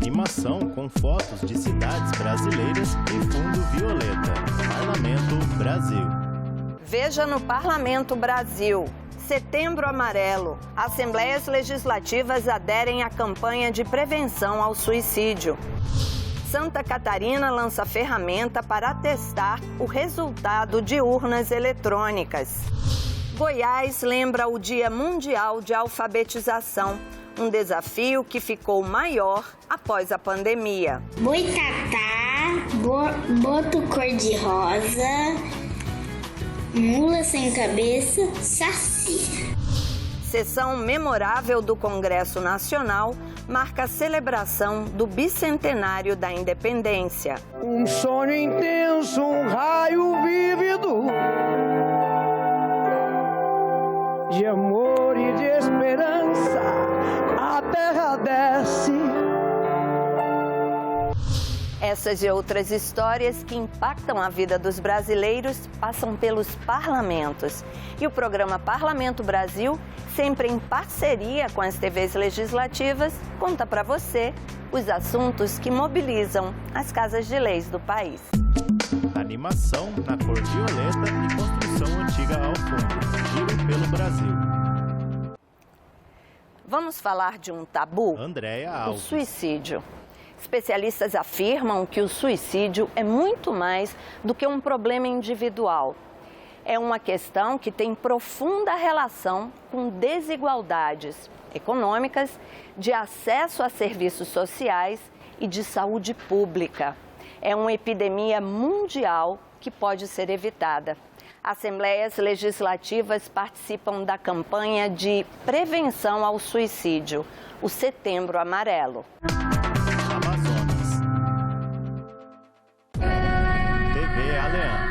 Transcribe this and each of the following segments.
Animação com fotos de cidades brasileiras e fundo violeta. Parlamento Brasil. Veja no Parlamento Brasil. Setembro Amarelo. Assembleias legislativas aderem à campanha de prevenção ao suicídio. Santa Catarina lança ferramenta para atestar o resultado de urnas eletrônicas. Goiás lembra o Dia Mundial de Alfabetização, um desafio que ficou maior após a pandemia. Boitatá, boto cor-de-rosa, mula sem cabeça, saci. Sessão memorável do Congresso Nacional marca a celebração do bicentenário da independência. Um sonho intenso, um raio vívido de amor e de esperança, a terra desce. Essas e outras histórias que impactam a vida dos brasileiros passam pelos parlamentos. E o programa Parlamento Brasil, sempre em parceria com as TVs legislativas, conta para você os assuntos que mobilizam as casas de leis do país. Animação na cor violeta e construção antiga ao fundo. Giro pelo Brasil. Vamos falar de um tabu? Andréia Alves. O suicídio. Especialistas afirmam que o suicídio é muito mais do que um problema individual. É uma questão que tem profunda relação com desigualdades econômicas, de acesso a serviços sociais e de saúde pública. É uma epidemia mundial que pode ser evitada. Assembleias legislativas participam da campanha de prevenção ao suicídio, o Setembro Amarelo. Amazonas. TV Aleã.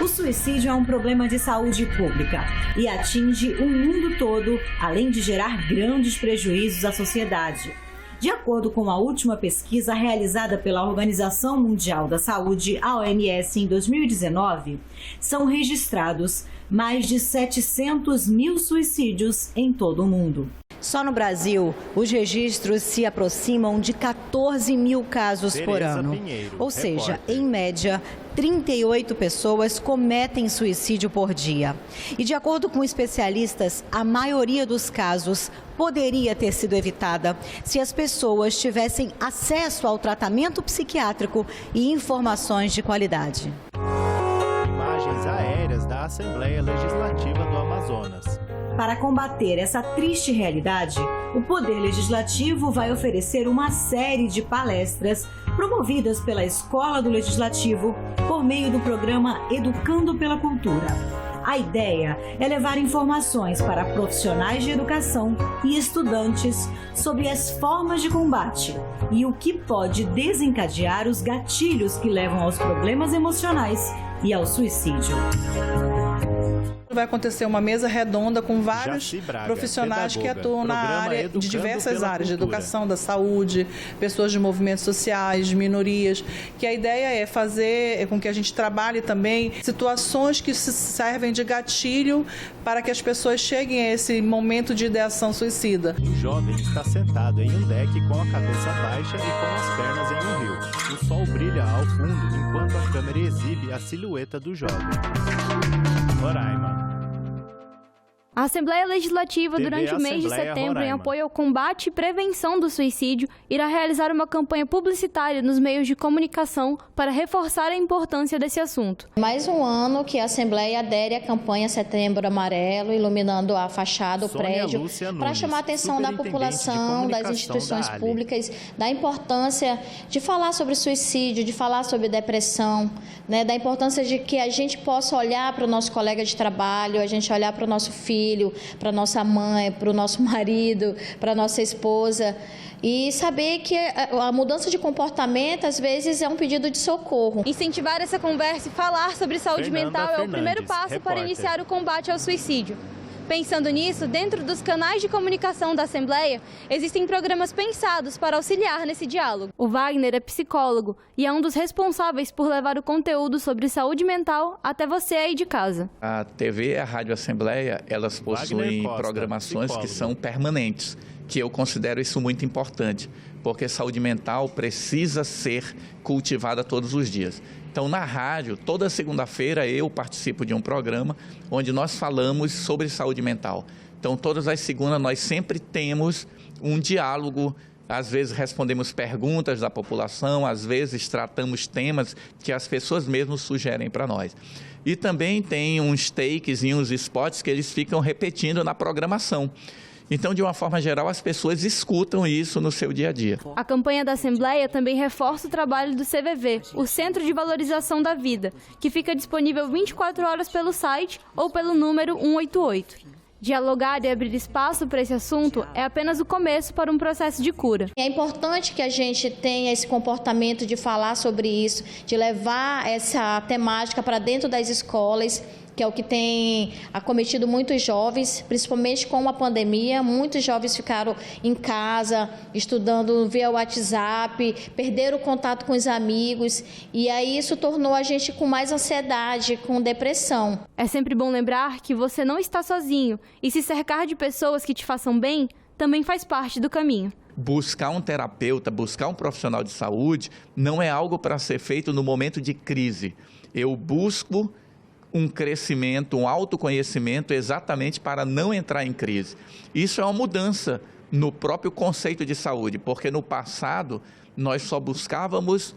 O suicídio é um problema de saúde pública e atinge o mundo todo, além de gerar grandes prejuízos à sociedade. De acordo com a última pesquisa realizada pela Organização Mundial da Saúde, a OMS, em 2019, são registrados mais de 700 mil suicídios em todo o mundo. Só no Brasil, os registros se aproximam de 14 mil casos por ano. Ou seja, em média, 38 pessoas cometem suicídio por dia. E de acordo com especialistas, a maioria dos casos poderia ter sido evitada se as pessoas tivessem acesso ao tratamento psiquiátrico e informações de qualidade. Imagens aéreas da Assembleia Legislativa do Amazonas. Para combater essa triste realidade, o Poder Legislativo vai oferecer uma série de palestras promovidas pela Escola do Legislativo por meio do programa Educando pela Cultura. A ideia é levar informações para profissionais de educação e estudantes sobre as formas de combate e o que pode desencadear os gatilhos que levam aos problemas emocionais e ao suicídio. Vai acontecer uma mesa redonda com vários profissionais que atuam na área de diversas áreas, de educação, da saúde, pessoas de movimentos sociais, de minorias, que a ideia é fazer com que a gente trabalhe também situações que servem de gatilho para que as pessoas cheguem a esse momento de ideação suicida. O jovem está sentado em um deck com a cabeça baixa e com as pernas em um rio. O sol brilha ao fundo enquanto a câmera exibe a silhueta do jovem. Roraima. A Assembleia Legislativa, durante o mês de setembro, em apoio ao combate e prevenção do suicídio, irá realizar uma campanha publicitária nos meios de comunicação para reforçar a importância desse assunto. Mais um ano que a Assembleia adere à campanha Setembro Amarelo, iluminando a fachada, o prédio, para chamar a atenção da população, das instituições públicas, da importância de falar sobre suicídio, de falar sobre depressão, né, da importância de que a gente possa olhar para o nosso colega de trabalho, a gente olhar para o nosso filho, para nossa mãe, para o nosso marido, para nossa esposa, e saber que a mudança de comportamento às vezes é um pedido de socorro. Incentivar essa conversa e falar sobre saúde mental é o primeiro passo para iniciar o combate ao suicídio. Pensando nisso, dentro dos canais de comunicação da Assembleia, existem programas pensados para auxiliar nesse diálogo. O Wagner é psicólogo e é um dos responsáveis por levar o conteúdo sobre saúde mental até você aí de casa. A TV e a Rádio Assembleia, elas possuem programações que são permanentes, que eu considero isso muito importante, porque saúde mental precisa ser cultivada todos os dias. Então, na rádio, toda segunda-feira eu participo de um programa onde nós falamos sobre saúde mental. Então, todas as segundas nós sempre temos um diálogo, às vezes respondemos perguntas da população, às vezes tratamos temas que as pessoas mesmo sugerem para nós. E também tem uns takes e uns spots que eles ficam repetindo na programação. Então, de uma forma geral, as pessoas escutam isso no seu dia a dia. A campanha da Assembleia também reforça o trabalho do CVV, o Centro de Valorização da Vida, que fica disponível 24 horas pelo site ou pelo número 188. Dialogar e abrir espaço para esse assunto é apenas o começo para um processo de cura. É importante que a gente tenha esse comportamento de falar sobre isso, de levar essa temática para dentro das escolas, que é o que tem acometido muitos jovens, principalmente com a pandemia. Muitos jovens ficaram em casa, estudando via WhatsApp, perderam o contato com os amigos, e aí isso tornou a gente com mais ansiedade, com depressão. É sempre bom lembrar que você não está sozinho, e se cercar de pessoas que te façam bem também faz parte do caminho. Buscar um terapeuta, buscar um profissional de saúde, não é algo para ser feito no momento de crise. Eu busco um crescimento, um autoconhecimento exatamente para não entrar em crise. Isso é uma mudança no próprio conceito de saúde, porque no passado nós só buscávamos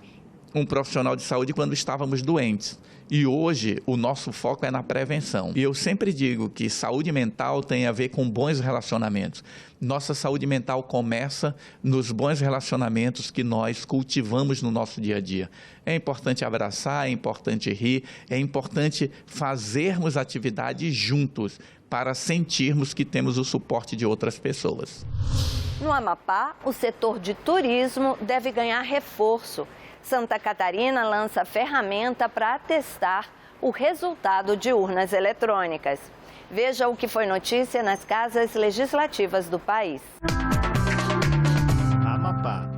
um profissional de saúde quando estávamos doentes. E hoje o nosso foco é na prevenção. E eu sempre digo que saúde mental tem a ver com bons relacionamentos. Nossa saúde mental começa nos bons relacionamentos que nós cultivamos no nosso dia a dia. É importante abraçar, é importante rir, é importante fazermos atividades juntos para sentirmos que temos o suporte de outras pessoas. No Amapá, o setor de turismo deve ganhar reforço. Santa Catarina lança ferramenta para atestar o resultado de urnas eletrônicas. Veja o que foi notícia nas casas legislativas do país. Amapá.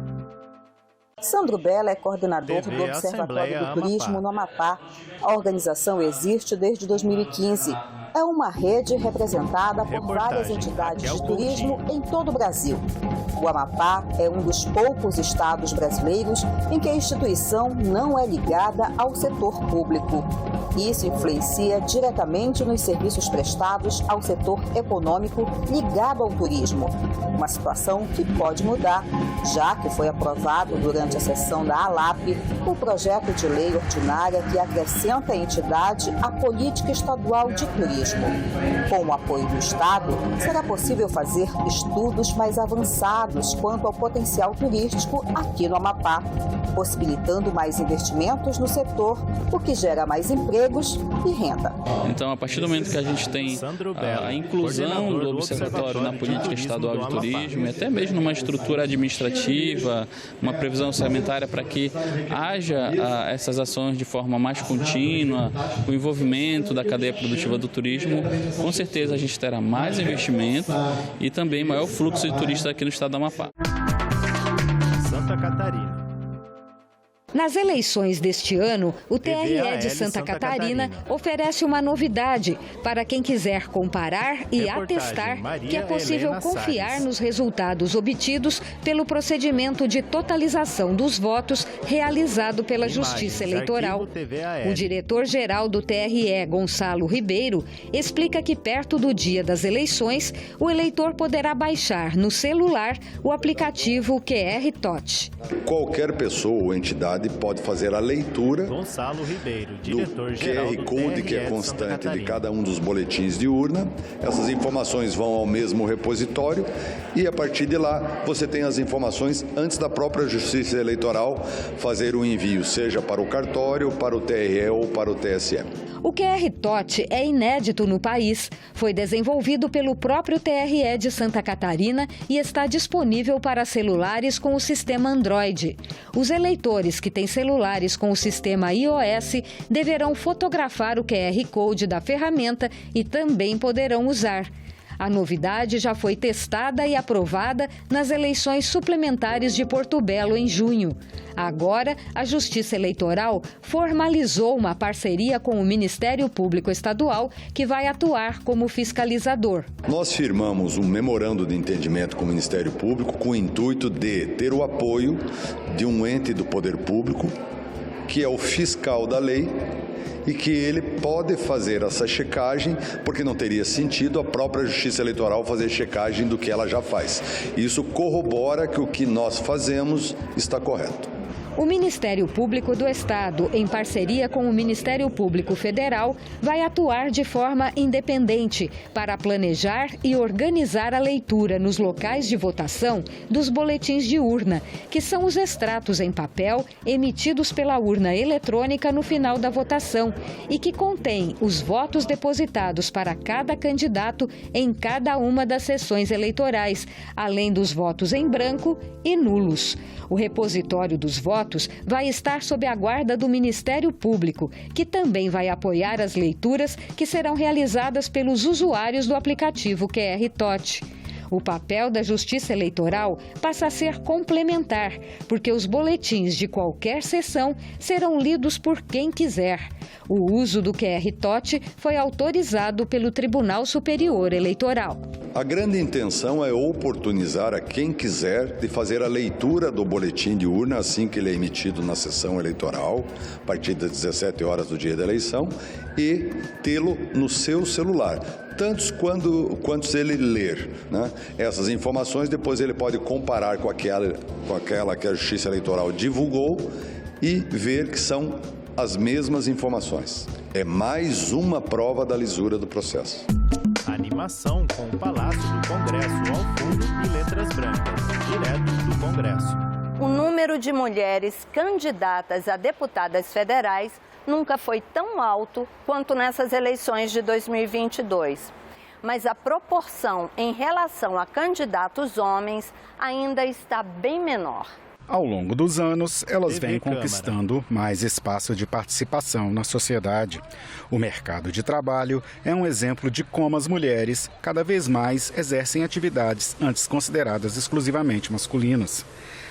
Sandro Bella é coordenador do Observatório do Turismo no Amapá. A organização existe desde 2015. É uma rede representada por várias entidades de turismo em todo o Brasil. O Amapá é um dos poucos estados brasileiros em que a instituição não é ligada ao setor público. Isso influencia diretamente nos serviços prestados ao setor econômico ligado ao turismo. Uma situação que pode mudar, já que foi aprovado durante a sessão da ALAP o projeto de lei ordinária que acrescenta à entidade a política estadual de turismo. Com o apoio do Estado, será possível fazer estudos mais avançados quanto ao potencial turístico aqui no Amapá, possibilitando mais investimentos no setor, o que gera mais empregos e renda. Então, a partir do momento que a gente tem a inclusão do Observatório na política estadual de turismo, e até mesmo numa estrutura administrativa, uma previsão orçamentária para que haja essas ações de forma mais contínua, o envolvimento da cadeia produtiva do turismo, com certeza a gente terá mais investimento e também maior fluxo de turistas aqui no estado do Amapá. Santa Catarina. Nas eleições deste ano, o TRE de Santa Catarina oferece uma novidade para quem quiser comparar e atestar que é possível confiar nos resultados obtidos pelo procedimento de totalização dos votos realizado pela Justiça Eleitoral. O diretor-geral do TRE, Gonçalo Ribeiro, explica que perto do dia das eleições, o eleitor poderá baixar no celular o aplicativo QR TOT. Qualquer pessoa ou entidade pode fazer a leitura do QR Code, que é constante de cada um dos boletins de urna. Essas informações vão ao mesmo repositório e, a partir de lá, você tem as informações antes da própria Justiça Eleitoral fazer o envio, seja para o cartório, para o TRE ou para o TSE. O QR TOT é inédito no país. Foi desenvolvido pelo próprio TRE de Santa Catarina e está disponível para celulares com o sistema Android. Os eleitores que têm celulares com o sistema iOS deverão fotografar o QR Code da ferramenta e também poderão usar. A novidade já foi testada e aprovada nas eleições suplementares de Porto Belo em junho. Agora, a Justiça Eleitoral formalizou uma parceria com o Ministério Público Estadual, que vai atuar como fiscalizador. Nós firmamos um memorando de entendimento com o Ministério Público com o intuito de ter o apoio de um ente do poder público, que é o fiscal da lei, e que ele pode fazer essa checagem, porque não teria sentido a própria Justiça Eleitoral fazer checagem do que ela já faz. Isso corrobora que o que nós fazemos está correto. O Ministério Público do Estado, em parceria com o Ministério Público Federal, vai atuar de forma independente para planejar e organizar a leitura nos locais de votação dos boletins de urna, que são os extratos em papel emitidos pela urna eletrônica no final da votação e que contém os votos depositados para cada candidato em cada uma das sessões eleitorais, além dos votos em branco e nulos. O repositório dos votos vai estar sob a guarda do Ministério Público, que também vai apoiar as leituras que serão realizadas pelos usuários do aplicativo QR TOTE. O papel da Justiça Eleitoral passa a ser complementar, porque os boletins de qualquer sessão serão lidos por quem quiser. O uso do QR TOTE foi autorizado pelo Tribunal Superior Eleitoral. A grande intenção é oportunizar a quem quiser de fazer a leitura do boletim de urna assim que ele é emitido na sessão eleitoral, a partir das 17 horas do dia da eleição, e tê-lo no seu celular. Tantos quantos ele ler, né? Essas informações, depois ele pode comparar com aquela que a Justiça Eleitoral divulgou e ver que são as mesmas informações. É mais uma prova da lisura do processo. Animação com o Palácio do Congresso ao fundo e letras brancas, direto do Congresso. O número de mulheres candidatas a deputadas federais nunca foi tão alto quanto nessas eleições de 2022. Mas a proporção em relação a candidatos homens ainda está bem menor. Ao longo dos anos, elas vêm conquistando mais espaço de participação na sociedade. O mercado de trabalho é um exemplo de como as mulheres cada vez mais exercem atividades antes consideradas exclusivamente masculinas.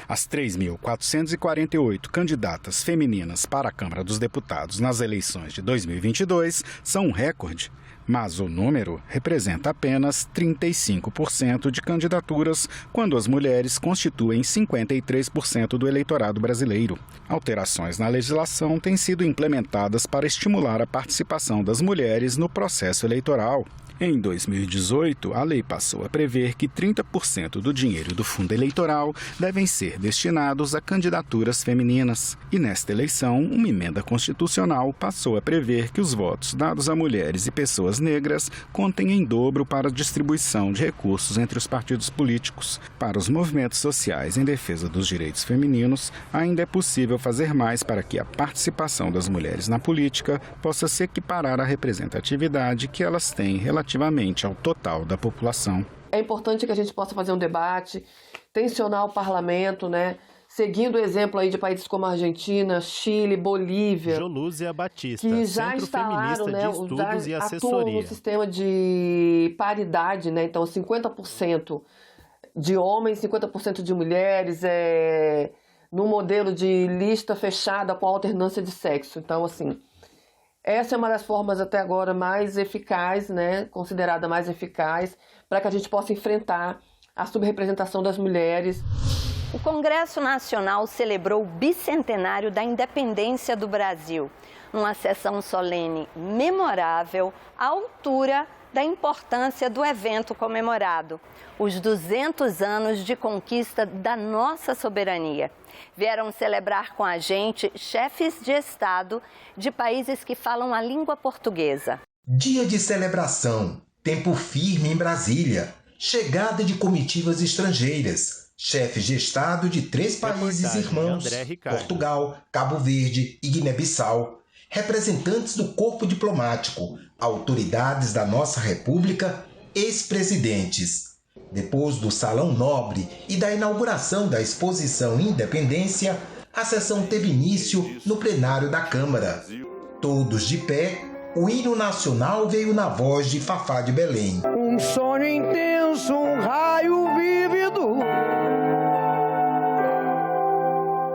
As 3.448 candidatas femininas para a Câmara dos Deputados nas eleições de 2022 são um recorde. Mas o número representa apenas 35% de candidaturas, quando as mulheres constituem 53% do eleitorado brasileiro. Alterações na legislação têm sido implementadas para estimular a participação das mulheres no processo eleitoral. Em 2018, a lei passou a prever que 30% do dinheiro do fundo eleitoral devem ser destinados a candidaturas femininas. E nesta eleição, uma emenda constitucional passou a prever que os votos dados a mulheres e pessoas negras contem em dobro para a distribuição de recursos entre os partidos políticos. Para os movimentos sociais em defesa dos direitos femininos, ainda é possível fazer mais para que a participação das mulheres na política possa se equiparar à representatividade que elas têm relativamente ao total da população. É importante que a gente possa fazer um debate, tensionar o parlamento, né? Seguindo o exemplo aí de países como Argentina, Chile, Bolívia, Jolúzia Batista, que já instalaram, né, de estudos e assessoria. Atuam no sistema de paridade, né? Então 50% de homens, 50% de mulheres, no modelo de lista fechada com alternância de sexo. Então, assim, essa é uma das formas até agora mais eficaz, né, considerada mais eficaz, para que a gente possa enfrentar a subrepresentação das mulheres. O Congresso Nacional celebrou o bicentenário da independência do Brasil, numa sessão solene memorável à altura da importância do evento comemorado, os 200 anos de conquista da nossa soberania. Vieram celebrar com a gente chefes de Estado de países que falam a língua portuguesa. Dia de celebração, tempo firme em Brasília, chegada de comitivas estrangeiras, chefes de Estado de 3 países irmãos, Portugal, Cabo Verde e Guiné-Bissau, representantes do corpo diplomático, autoridades da nossa República, ex-presidentes. Depois do Salão Nobre e da inauguração da exposição Independência, a sessão teve início no plenário da Câmara. Todos de pé, o hino nacional veio na voz de Fafá de Belém. O Um sonho intenso, um raio vívido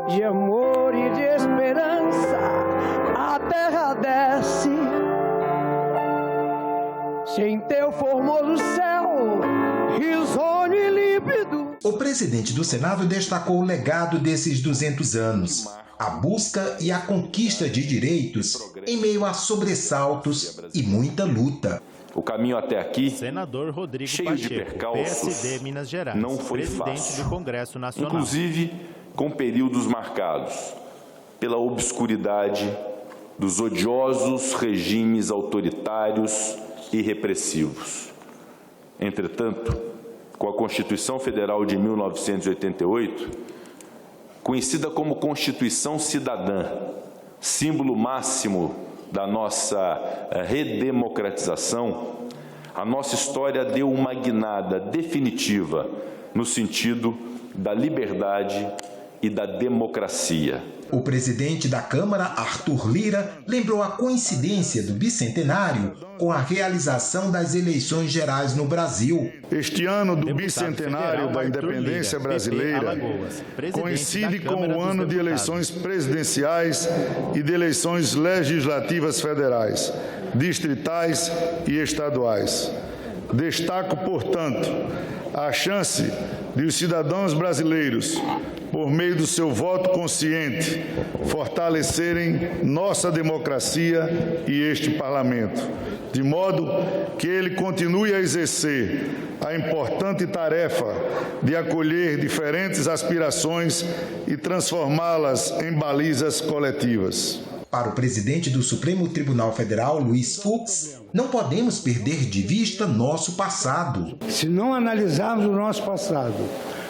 de amor e de esperança, a terra desce sem teu formoso céu, risonho e límpido. O presidente do Senado destacou o legado desses 200 anos, a busca e a conquista de direitos em meio a sobressaltos e muita luta. O caminho até aqui, Senador Rodrigo cheio Pacheco, de percalços, PSD Minas Gerais, não foi presidente fácil, do Congresso Nacional. inclusive com períodos marcados pela obscuridade dos odiosos regimes autoritários e repressivos. Entretanto, com a Constituição Federal de 1988, conhecida como Constituição Cidadã, símbolo máximo da nossa redemocratização, a nossa história deu uma guinada definitiva no sentido da liberdade e da democracia. O presidente da Câmara, Arthur Lira, lembrou a coincidência do bicentenário com a realização das eleições gerais no Brasil. Este ano do bicentenário da independência brasileira coincide com o ano de eleições presidenciais e de eleições legislativas federais, distritais e estaduais. Destaco, portanto, a chance de os cidadãos brasileiros, por meio do seu voto consciente, fortalecerem nossa democracia e este parlamento, de modo que ele continue a exercer a importante tarefa de acolher diferentes aspirações e transformá-las em balizas coletivas. Para o presidente do Supremo Tribunal Federal, Luiz Fux, não podemos perder de vista nosso passado. Se não analisarmos o nosso passado,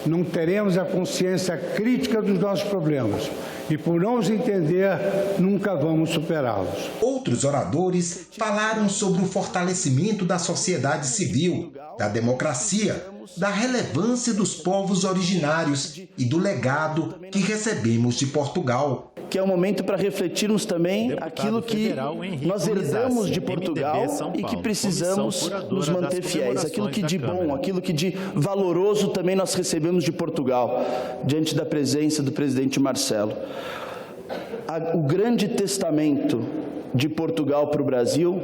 não teremos a consciência crítica dos nossos problemas. E por não os entender, nunca vamos superá-los. Outros oradores falaram sobre o fortalecimento da sociedade civil, da democracia, da relevância dos povos originários e do legado que recebemos de Portugal. Que é o momento para refletirmos também aquilo que nós herdamos de Portugal e que precisamos nos manter fiéis. Aquilo que de bom, aquilo que de valoroso também nós recebemos de Portugal, diante da presença do presidente Marcelo. O grande testamento de Portugal para o Brasil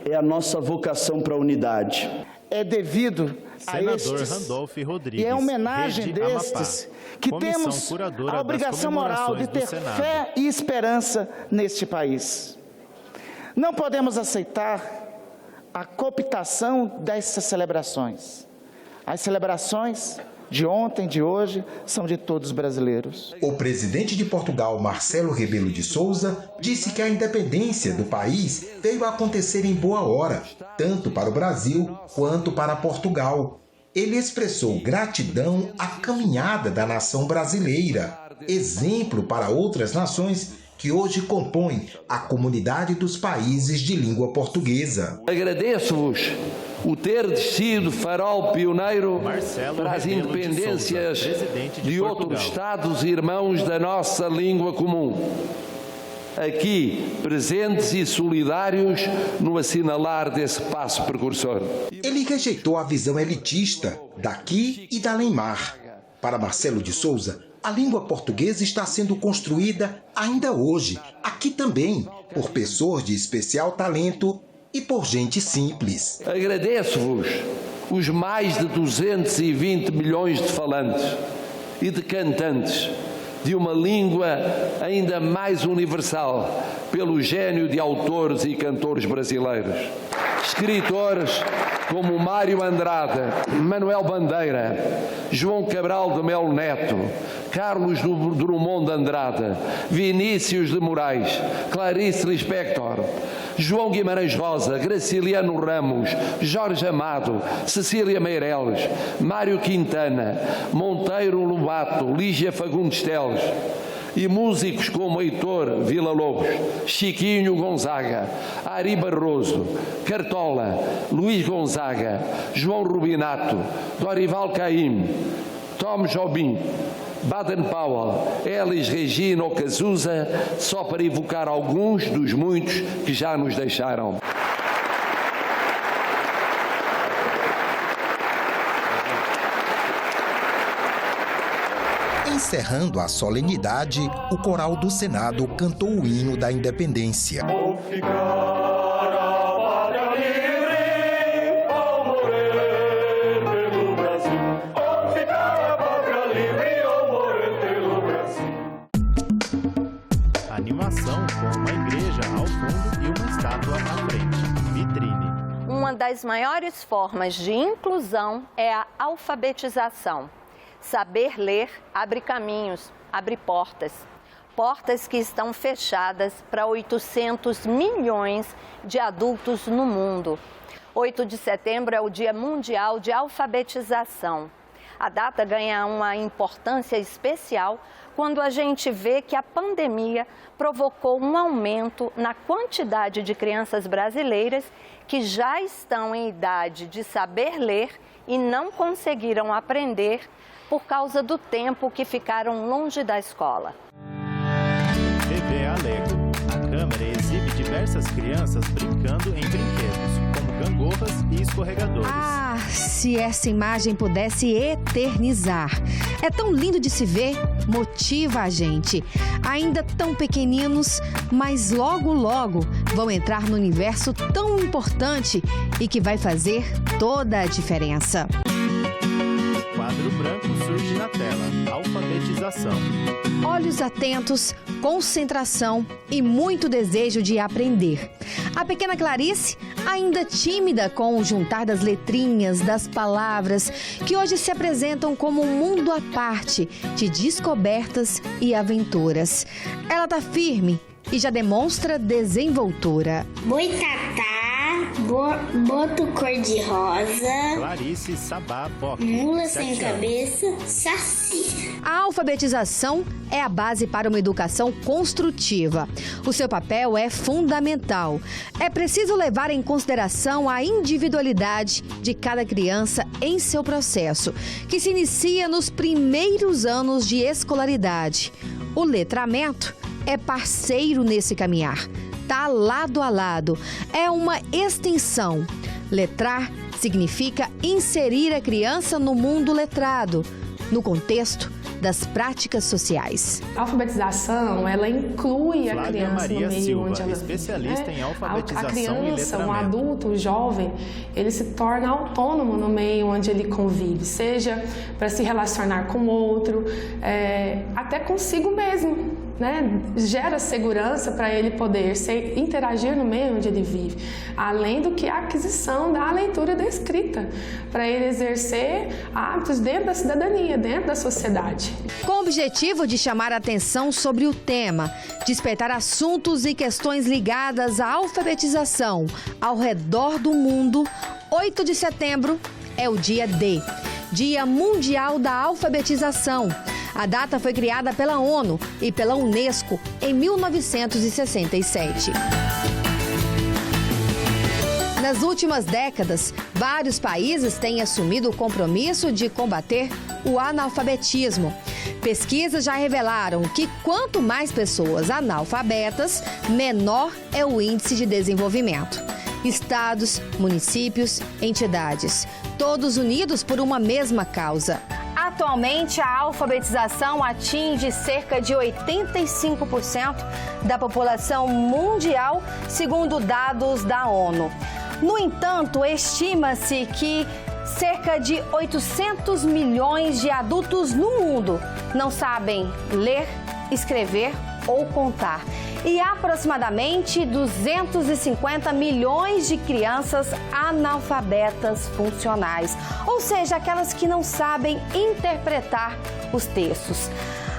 é a nossa vocação para a unidade. É devido a estes, Randolph Rodrigues, e é homenagem destes, que temos a obrigação moral de ter fé e esperança neste país. Não podemos aceitar a cooptação dessas celebrações. As celebrações de ontem, de hoje, são de todos os brasileiros. O presidente de Portugal, Marcelo Rebelo de Sousa, disse que a independência do país veio a acontecer em boa hora, tanto para o Brasil quanto para Portugal. Ele expressou gratidão à caminhada da nação brasileira, exemplo para outras nações que hoje compõem a comunidade dos países de língua portuguesa. Agradeço-vos o ter sido farol pioneiro para as independências de outros Estados irmãos da nossa língua comum, aqui presentes e solidários no assinalar desse passo precursor. Ele rejeitou a visão elitista daqui e da além-mar. Para Marcelo de Sousa, a língua portuguesa está sendo construída ainda hoje, aqui também, por pessoas de especial talento e por gente simples. Agradeço-vos os mais de 220 milhões de falantes e de cantantes de uma língua ainda mais universal pelo gênio de autores e cantores brasileiros. Escritores como Mário Andrade, Manuel Bandeira, João Cabral de Melo Neto, Carlos Drummond de Andrade, Vinícius de Moraes, Clarice Lispector, João Guimarães Rosa, Graciliano Ramos, Jorge Amado, Cecília Meireles, Mário Quintana, Monteiro Lobato, Lígia Fagundes Teles, e músicos como Heitor Villa-Lobos, Chiquinho Gonzaga, Ari Barroso, Cartola, Luís Gonzaga, João Rubinato, Dorival Caymmi, Tom Jobim, Baden-Powell, Elis Regina ou Cazuza, só para evocar alguns dos muitos que já nos deixaram. Encerrando a solenidade, o coral do Senado cantou o hino da independência. Animação com uma igreja ao fundo e uma estátua à frente. Vitrine. Uma das maiores formas de inclusão é a alfabetização. Saber ler abre caminhos, abre portas. Portas que estão fechadas para 800 milhões de adultos no mundo. 8 de setembro é o Dia Mundial de Alfabetização. A data ganha uma importância especial quando a gente vê que a pandemia provocou um aumento na quantidade de crianças brasileiras que já estão em idade de saber ler e não conseguiram aprender por causa do tempo que ficaram longe da escola. TV Alego. A câmera exibe diversas crianças brincando em brinquedos, como gangorras e escorregadores. Ah, se essa imagem pudesse eternizar. É tão lindo de se ver, motiva a gente. Ainda tão pequeninos, mas logo, logo vão entrar no universo tão importante e que vai fazer toda a diferença. Quadro branco surge na tela. Alfabetização. Olhos atentos, concentração e muito desejo de aprender. A pequena Clarice, ainda tímida com o juntar das letrinhas, das palavras, que hoje se apresentam como um mundo à parte de descobertas e aventuras. Ela está firme e já demonstra desenvoltura. Boitatá, boto cor-de-rosa, Clarice, Sabá, Boque, mula sem cabeça, saci. A alfabetização é a base para uma educação construtiva. O seu papel é fundamental. É preciso levar em consideração a individualidade de cada criança em seu processo, que se inicia nos primeiros anos de escolaridade. O letramento é parceiro nesse caminhar. Está lado a lado, é uma extensão. Letrar significa inserir a criança no mundo letrado, no contexto das práticas sociais. A alfabetização, ela inclui a criança Maria no meio Silva, onde ela especialista vive, em alfabetização a criança, e letramento. um adulto, um jovem, ele se torna autônomo no meio onde ele convive, seja para se relacionar com outro, até consigo mesmo. Né? Gera segurança para ele poder interagir no meio onde ele vive, além do que a aquisição da leitura e da escrita, para ele exercer hábitos dentro da cidadania, dentro da sociedade. Com o objetivo de chamar a atenção sobre o tema, despertar assuntos e questões ligadas à alfabetização ao redor do mundo, 8 de setembro é o dia D, Dia Mundial da Alfabetização. A data foi criada pela ONU e pela Unesco em 1967. Nas últimas décadas, vários países têm assumido o compromisso de combater o analfabetismo. Pesquisas já revelaram que quanto mais pessoas analfabetas, menor é o índice de desenvolvimento. Estados, municípios, entidades, todos unidos por uma mesma causa. Atualmente, a alfabetização atinge cerca de 85% da população mundial, segundo dados da ONU. No entanto, estima-se que cerca de 800 milhões de adultos no mundo não sabem ler, escrever ou contar. E aproximadamente 250 milhões de crianças analfabetas funcionais, ou seja, aquelas que não sabem interpretar os textos.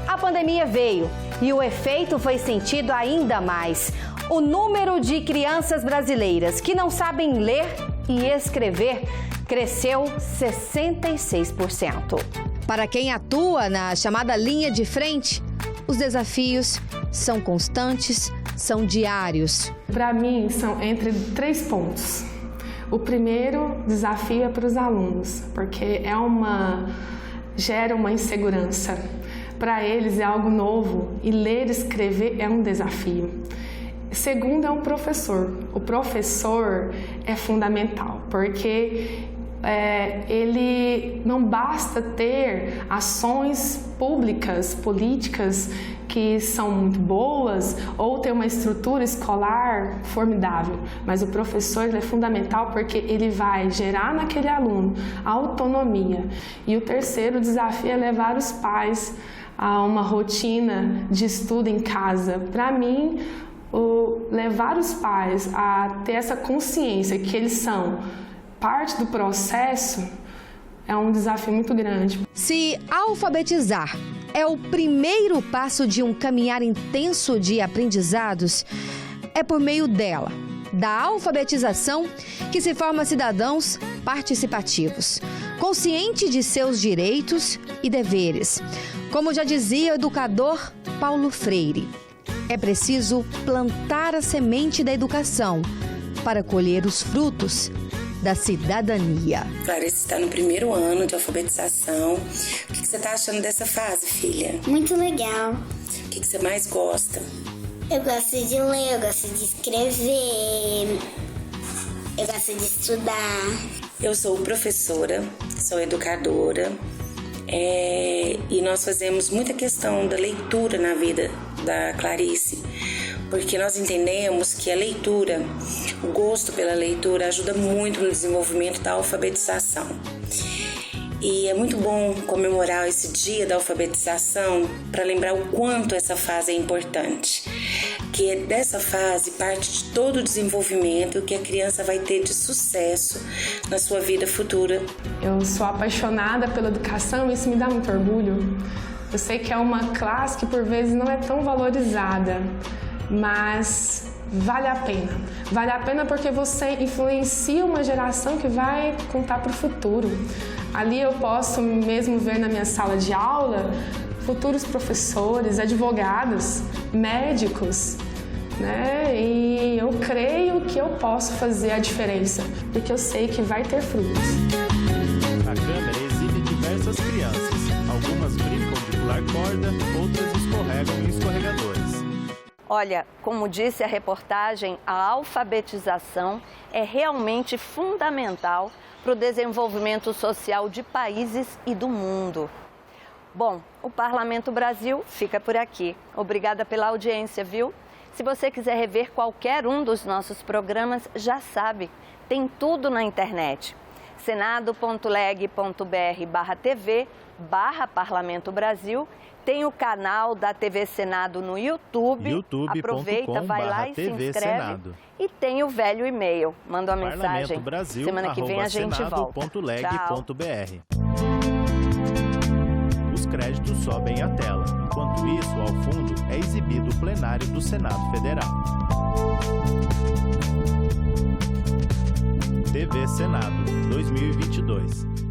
A pandemia veio e o efeito foi sentido ainda mais. O número de crianças brasileiras que não sabem ler e escrever cresceu 66%. Para quem atua na chamada linha de frente, os desafios são constantes, são diários. Para mim, são entre 3 pontos. O primeiro desafio é para os alunos, porque gera uma insegurança. Para eles é algo novo e ler e escrever é um desafio. Segundo é um professor. O professor é fundamental, porque ele não basta ter ações públicas, políticas que são muito boas ou ter uma estrutura escolar formidável, mas o professor ele é fundamental porque ele vai gerar naquele aluno autonomia. E o terceiro desafio é levar os pais a uma rotina de estudo em casa. Para mim, levar os pais a ter essa consciência que eles são parte do processo é um desafio muito grande. Se alfabetizar é o primeiro passo de um caminhar intenso de aprendizados, é por meio dela, da alfabetização, que se forma cidadãos participativos, conscientes de seus direitos e deveres. Como já dizia o educador Paulo Freire, é preciso plantar a semente da educação para colher os frutos da cidadania. Clarice está no primeiro ano de alfabetização. O que você está achando dessa fase, filha? Muito legal. O que você mais gosta? Eu gosto de ler, eu gosto de escrever, eu gosto de estudar. Eu sou professora, sou educadora e nós fazemos muita questão da leitura na vida da Clarice, porque nós entendemos que a leitura, o gosto pela leitura ajuda muito no desenvolvimento da alfabetização. E é muito bom comemorar esse dia da alfabetização para lembrar o quanto essa fase é importante. Que dessa fase parte de todo o desenvolvimento que a criança vai ter de sucesso na sua vida futura. Eu sou apaixonada pela educação e isso me dá muito orgulho. Eu sei que é uma classe que por vezes não é tão valorizada, mas vale a pena. Vale a pena porque você influencia uma geração que vai contar para o futuro. Ali eu posso mesmo ver na minha sala de aula futuros professores, advogados, médicos, né? E eu creio que eu posso fazer a diferença, porque eu sei que vai ter frutos. A câmera exibe diversas crianças. Algumas brincam de pular corda, outras escorregam em escorregadores. Olha, como disse a reportagem, a alfabetização é realmente fundamental para o desenvolvimento social de países e do mundo. Bom, o Parlamento Brasil fica por aqui. Obrigada pela audiência, viu? Se você quiser rever qualquer um dos nossos programas, já sabe, tem tudo na internet. senado.leg.br/tv/Parlamento Brasil. Tem o canal da TV Senado no YouTube. Aproveita, vai lá e se inscreve. Senado. E tem o velho e-mail. Manda uma mensagem. Brasil, semana que vem a gente volta. Senado.leg.br. Os créditos sobem à tela. Enquanto isso, ao fundo, é exibido o plenário do Senado Federal. TV Senado 2022.